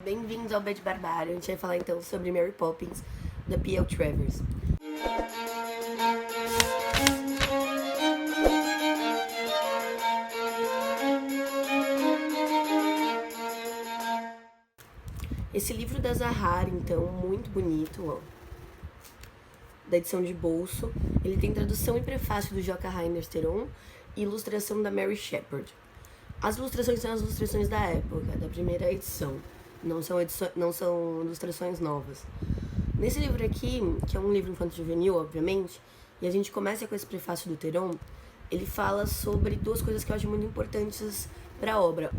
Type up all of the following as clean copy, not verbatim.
Bem-vindos ao Bed Barbário. A gente vai falar então sobre Mary Poppins, da P.L. Travers. Esse livro da Zahara, então, muito bonito, ó, da edição de bolso. Ele tem tradução e prefácio do Joca Rainer Steron e ilustração da Mary Shepard. As ilustrações são as ilustrações da época, da primeira edição. Não são ilustrações novas. Nesse livro aqui, que é um livro infanto-juvenil, obviamente, e a gente começa com esse prefácio do Theron, ele fala sobre duas coisas que eu acho muito importantes para a obra.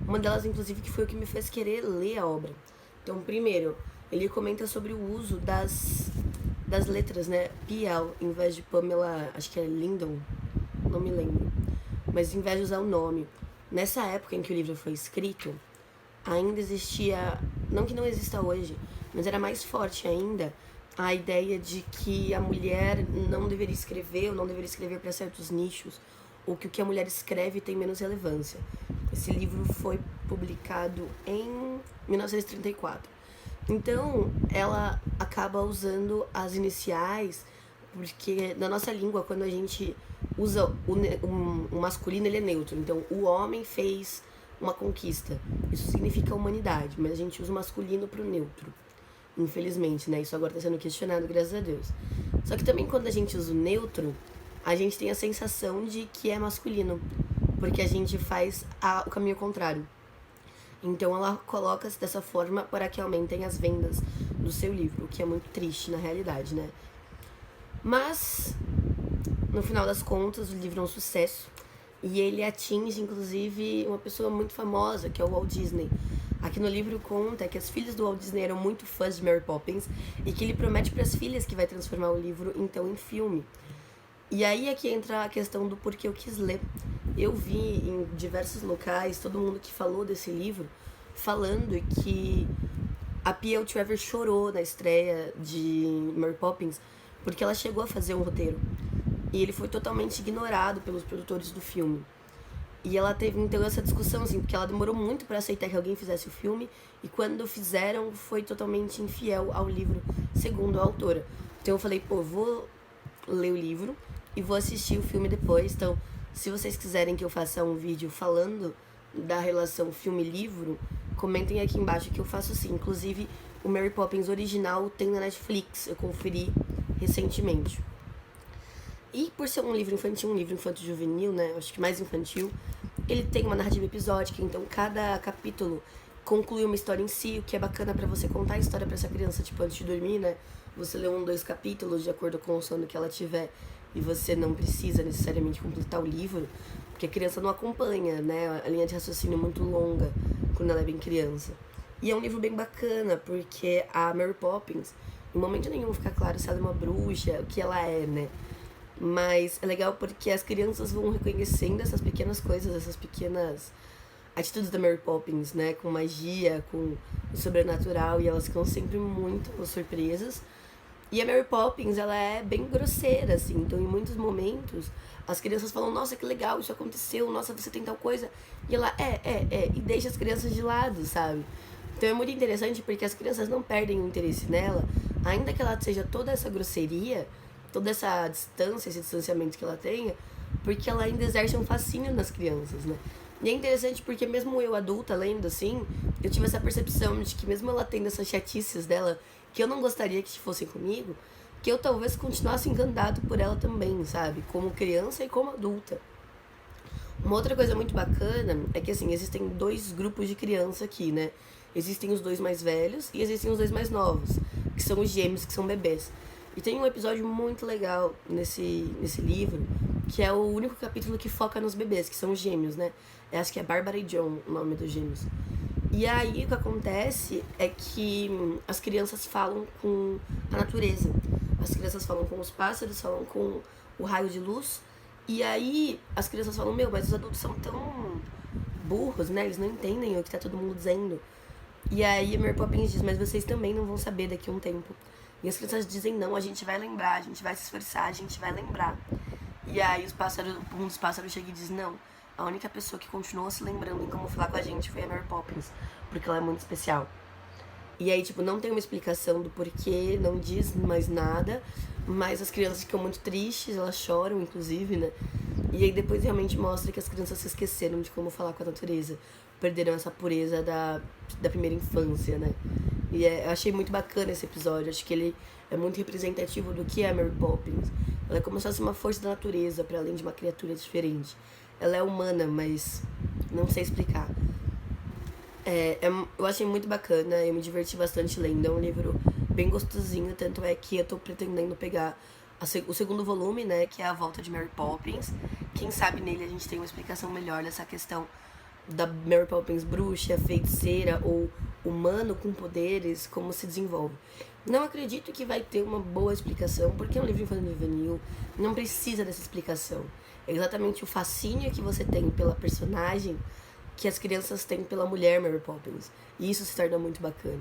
Uma delas, inclusive, que foi o que me fez querer ler a obra. Então, primeiro, ele comenta sobre o uso das letras, né? P.L., em vez de Pamela, acho que é Lindon, não me lembro. Mas em vez de usar o nome. Nessa época em que o livro foi escrito, ainda existia, não que não exista hoje, mas era mais forte ainda a ideia de que a mulher não deveria escrever ou não deveria escrever para certos nichos, ou que o que a mulher escreve tem menos relevância. Esse livro foi publicado em 1934. Então, ela acaba usando as iniciais, porque na nossa língua, quando a gente usa o masculino, ele é neutro. Então, o homem fez uma conquista. Isso significa humanidade, mas a gente usa o masculino pro neutro. Infelizmente, né? Isso agora tá sendo questionado, graças a Deus. Só que também quando a gente usa o neutro, a gente tem a sensação de que é masculino, porque a gente faz o caminho contrário. Então ela coloca-se dessa forma para que aumentem as vendas do seu livro, o que é muito triste na realidade, né? Mas, no final das contas, o livro é um sucesso. E ele atinge, inclusive, uma pessoa muito famosa, que é o Walt Disney. Aqui no livro conta que as filhas do Walt Disney eram muito fãs de Mary Poppins e que ele promete para as filhas que vai transformar o livro, então, em filme. E aí é que entra a questão do porquê eu quis ler. Eu vi em diversos locais, todo mundo que falou desse livro, falando que a P.L. Travers chorou na estreia de Mary Poppins porque ela chegou a fazer um roteiro. E ele foi totalmente ignorado pelos produtores do filme. E ela teve, então, essa discussão, assim, porque ela demorou muito para aceitar que alguém fizesse o filme, e quando fizeram, foi totalmente infiel ao livro, segundo a autora. Então eu falei, vou ler o livro e vou assistir o filme depois. Então, se vocês quiserem que eu faça um vídeo falando da relação filme-livro, comentem aqui embaixo que eu faço sim. Inclusive, o Mary Poppins original tem na Netflix, eu conferi recentemente. E por ser um livro infantil, um livro infanto-juvenil, né, acho que mais infantil, ele tem uma narrativa episódica, então cada capítulo conclui uma história em si, o que é bacana pra você contar a história pra essa criança, tipo, antes de dormir, né, você lê 1, 2 capítulos de acordo com o sono que ela tiver, e você não precisa necessariamente completar o livro, porque a criança não acompanha, né, a linha de raciocínio é muito longa quando ela é bem criança. E é um livro bem bacana, porque a Mary Poppins, em momento nenhum fica claro se ela é uma bruxa, o que ela é, né. Mas é legal porque as crianças vão reconhecendo essas pequenas coisas, essas pequenas atitudes da Mary Poppins, né? Com magia, com o sobrenatural, e elas ficam sempre muito surpresas. E a Mary Poppins, ela é bem grosseira, assim. Então, em muitos momentos, as crianças falam, nossa, que legal, isso aconteceu, nossa, você tem tal coisa. E ela, e deixa as crianças de lado, sabe? Então, é muito interessante porque as crianças não perdem o interesse nela, ainda que ela seja toda essa grosseria, toda essa distância, esse distanciamento que ela tenha, porque ela ainda exerce um fascínio nas crianças, né? E é interessante porque mesmo eu adulta lendo assim, eu tive essa percepção de que mesmo ela tendo essas chatices dela, que eu não gostaria que fossem comigo, que eu talvez continuasse encantado por ela também, sabe? Como criança e como adulta. Uma outra coisa muito bacana é que, assim, existem 2 grupos de criança aqui, né? Existem os 2 mais velhos e existem os 2 mais novos, que são os gêmeos, que são bebês. E tem um episódio muito legal nesse livro, que é o único capítulo que foca nos bebês, que são os gêmeos, né? Eu acho que é Bárbara e John o nome dos gêmeos. E aí o que acontece é que as crianças falam com a natureza. As crianças falam com os pássaros, falam com o raio de luz. E aí as crianças falam, mas os adultos são tão burros, né? Eles não entendem o que tá todo mundo dizendo. E aí a Mary Poppins diz, mas vocês também não vão saber daqui a um tempo. E as crianças dizem, não, a gente vai lembrar, a gente vai se esforçar, a gente vai lembrar. E aí um dos pássaros chega e diz, não, a única pessoa que continuou se lembrando em como falar com a gente foi a Mary Poppins. porque ela é muito especial. E aí, tipo, não tem uma explicação do porquê, não diz mais nada, mas as crianças ficam muito tristes, elas choram, inclusive, né? E aí depois realmente mostra que as crianças se esqueceram de como falar com a natureza, perderam essa pureza da primeira infância, né? E eu achei muito bacana esse episódio, acho que ele é muito representativo do que é Mary Poppins. Ela é como se fosse uma força da natureza, para além de uma criatura diferente. Ela é humana, mas não sei explicar. Eu achei muito bacana, eu me diverti bastante lendo. É um livro bem gostosinho, tanto é que eu tô pretendendo pegar o segundo volume, né, que é A Volta de Mary Poppins. Quem sabe nele a gente tem uma explicação melhor dessa questão da Mary Poppins bruxa, feiticeira ou humano com poderes, como se desenvolve. Não acredito que vai ter uma boa explicação, porque é um livro infantil juvenil, não precisa dessa explicação. É exatamente o fascínio que você tem pela personagem que as crianças têm pela mulher Mary Poppins. E isso se torna muito bacana.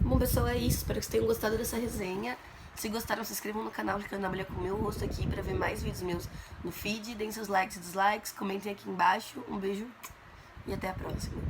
Bom, pessoal, é isso. Espero que vocês tenham gostado dessa resenha. Se gostaram, se inscrevam no canal de Ana Mulher com o meu rosto aqui para ver mais vídeos meus no feed. Deem seus likes e dislikes, comentem aqui embaixo. Um beijo e até a próxima.